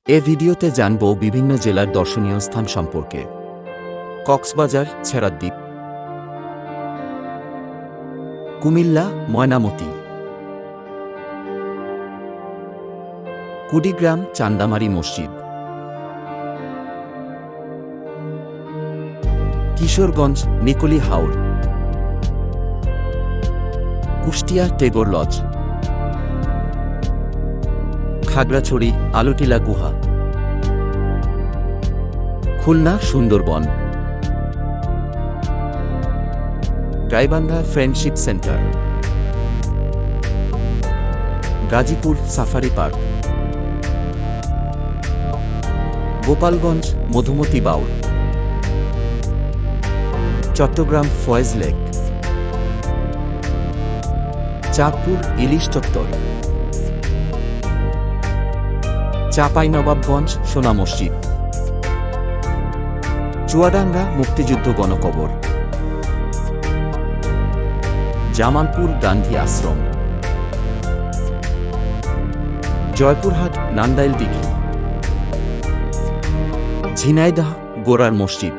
এ ভিডিওতে জানব বিভিন্ন জেলার দর্শনীয় স্থান সম্পর্কে। কক্সবাজার, ছেড়াদ্বীপ, কুমিল্লা, ময়নামতি, কুড়িগ্রাম, চান্দামারি মসজিদ, কিশোরগঞ্জ, নিকলি হাওর, কুষ্টিয়া, টেগোর লজ, খাগড়াছড়ি, আলুটিলা গুহা, Khulna, Sundarban, Gaibandha, friendship centre, Gazipur, safari park, Gopalganj, Madhumati Baul, Chattogram, Foy's lake, Chandpur, Ilish Chattar, Chapainawabganj, সোনা মসজিদ, চুয়াডাঙ্গা, মুক্তিযুদ্ধ গণকবর, জামালপুর, গান্ধী আশ্রম, জয়পুরহাট, নান্দাইল দিঘি, ঝিনাইদহ, গোরার মসজিদ,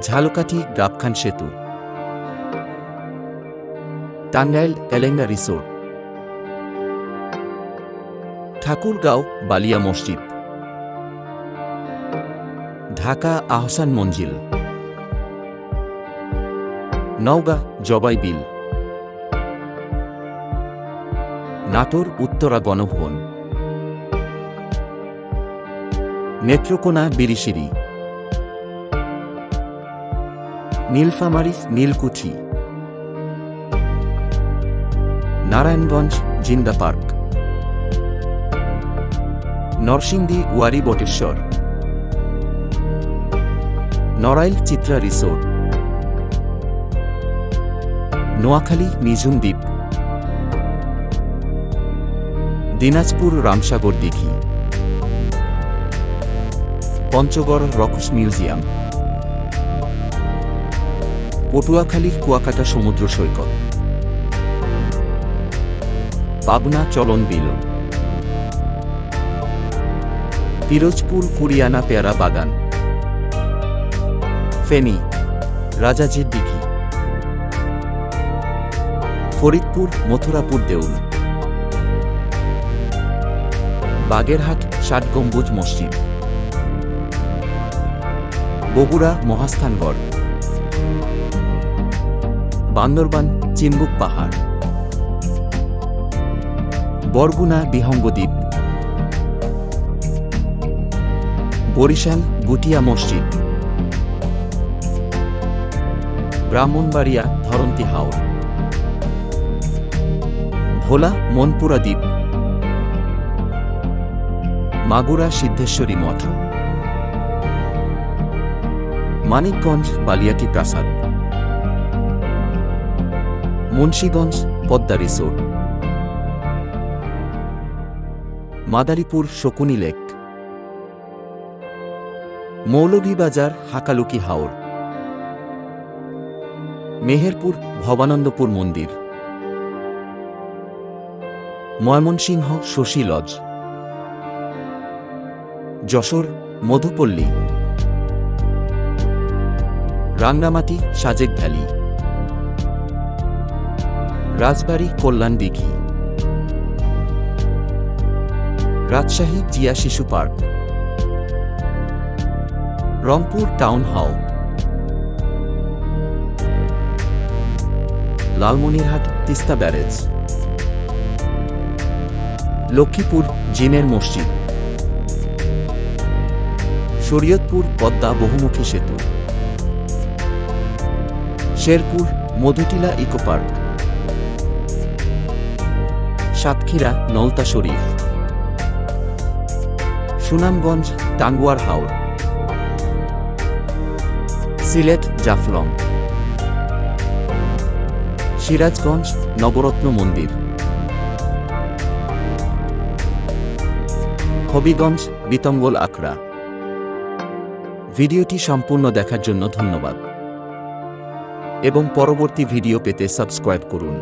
ঝালকাঠি, গাবখান সেতু, টাঙ্গাইল, এলেঙ্গা রিসোর্ট, ঠাকুরগাঁও, বালিয়া মসজিদ, ঢাকা, আহসান মঞ্জিল, নওগাঁ, জবাই বিল, নাটোর, উত্তরা গণভবন, নেত্রকোনা, বিরিশিরি, নীলফামারী, নীলকুঠি, নারায়ণগঞ্জ, জিন্দা পার্ক, নরসিংদী, ওয়ারী বটেশ্বর, নড়াইল, চিত্রা রিসোর্ট, নোয়াখালী, নিঝুম দ্বীপ, দিনাজপুর, রামসাগর দিঘি, পঞ্চগড়, রকস মিউজিয়াম, পটুয়াখালী, কুয়াকাটা সমুদ্র সৈকত, পাবনা, চলন বিল, পিরোজপুর, কুরিয়ানা পেয়ারা বাগান, ফেনী, রাজাজির দিঘি, ফরিদপুর, মথুরাপুর দেউল, বাগেরহাট, ষাট গম্বুজ মসজিদ, বগুড়া, মহাস্থানগড়, বান্দরবান, চিনবুক পাহাড়, বরগুনা, বিহঙ্গদ্বীপ, বরিশাল, গুটিয়া মসজিদ, ব্রাহ্মণবাড়িয়া, ধরন্তী হাওর, ভোলা, মনপুরা দ্বীপ, মাগুরা, সিদ্ধেশ্বরী মঠ, মানিকগঞ্জ, বালিয়াটি প্রাসাদ, মুন্সীগঞ্জ, পদ্মা রিসোর্ট, মাদারীপুর, শকুনি লেক, মৌলভীবাজার, হাকালুকি হাওর, মেহেরপুর, ভবানন্দপুর মন্দির, ময়মনসিংহ, শশী লজ, যশোর, মধুপল্লী, রাঙ্গামাটি, সাজেক ভ্যালি, রাজবাড়ী, কল্যাণ দিঘি, রাজশাহী, জিয়া শিশু park, Rangpur, town hall, Lalmonirhat, Teesta barrage, Lakshmipur, জিনের মসজিদ, শরীয়তপুর, পদ্মা বহুমুখী সেতু, শেরপুর, মধুটিলা ইকো পার্ক, সাতক্ষীরা, নলতা শরীফ, সুনামগঞ্জ, টাঙ্গুয়ার হাওর, সিলেট, জাফলং, সিরাজগঞ্জ, নবরত্ন মন্দির, হবিগঞ্জ, বিতঙ্গল আখড়া। ভিডিওটি সম্পূর্ণ দেখার জন্য ধন্যবাদ এবং পরবর্তী ভিডিও পেতে সাবস্ক্রাইব করুন।